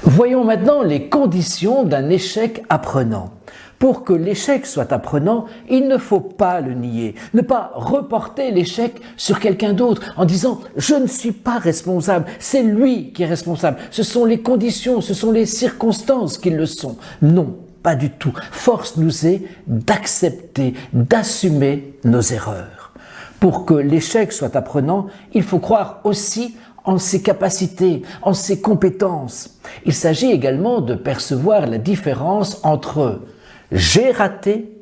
Voyons maintenant les conditions d'un échec apprenant. Pour que l'échec soit apprenant, il ne faut pas le nier, ne pas reporter l'échec sur quelqu'un d'autre en disant « je ne suis pas responsable, c'est lui qui est responsable, ce sont les conditions, ce sont les circonstances qui le sont ». Non, pas du tout. Force nous est d'accepter, d'assumer nos erreurs. Pour que l'échec soit apprenant, il faut croire aussi en ses capacités, en ses compétences. Il s'agit également de percevoir la différence entre « j'ai raté »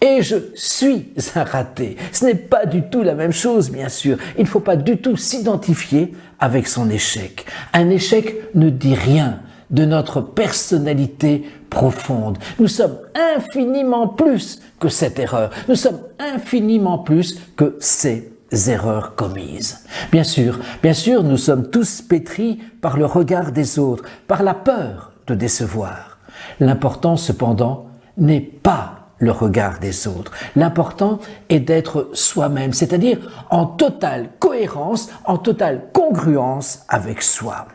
et « je suis un raté ». Ce n'est pas du tout la même chose, bien sûr. Il ne faut pas du tout s'identifier avec son échec. Un échec ne dit rien de notre personnalité profonde. Nous sommes infiniment plus que cette erreur. Nous sommes infiniment plus que ces erreurs commises. Bien sûr, nous sommes tous pétris par le regard des autres, par la peur de décevoir. L'important, cependant, n'est pas le regard des autres. L'important est d'être soi-même, c'est-à-dire en totale cohérence, en totale congruence avec soi.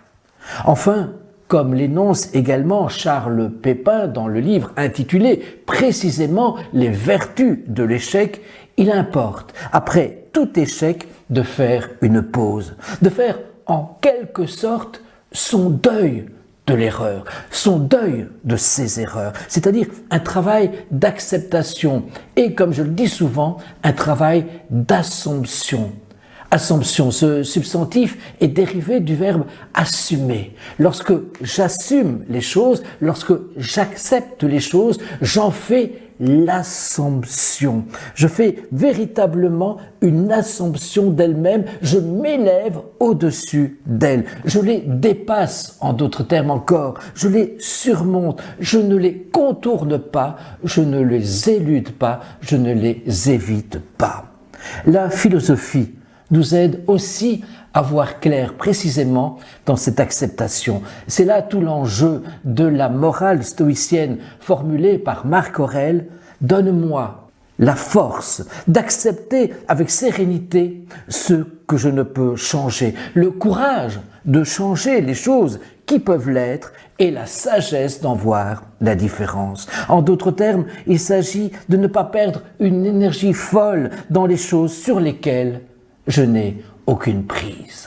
Enfin, comme l'énonce également Charles Pépin dans le livre intitulé précisément « Les vertus de l'échec », il importe, après tout échec, de faire une pause, de faire en quelque sorte son deuil de l'erreur, son deuil de ses erreurs, c'est-à-dire un travail d'acceptation et, comme je le dis souvent, un travail d'assomption. Assomption, ce substantif est dérivé du verbe assumer. Lorsque j'assume les choses, lorsque j'accepte les choses, j'en fais l'assomption. Je fais véritablement une assomption d'elle-même, je m'élève au-dessus d'elle. Je les dépasse, en d'autres termes encore, je les surmonte, je ne les contourne pas, je ne les élude pas, je ne les évite pas. La philosophie nous aide aussi à voir clair précisément dans cette acceptation. C'est là tout l'enjeu de la morale stoïcienne formulée par Marc Aurèle. Donne-moi la force d'accepter avec sérénité ce que je ne peux changer, le courage de changer les choses qui peuvent l'être et la sagesse d'en voir la différence. En d'autres termes, il s'agit de ne pas perdre une énergie folle dans les choses sur lesquelles je n'ai aucune prise.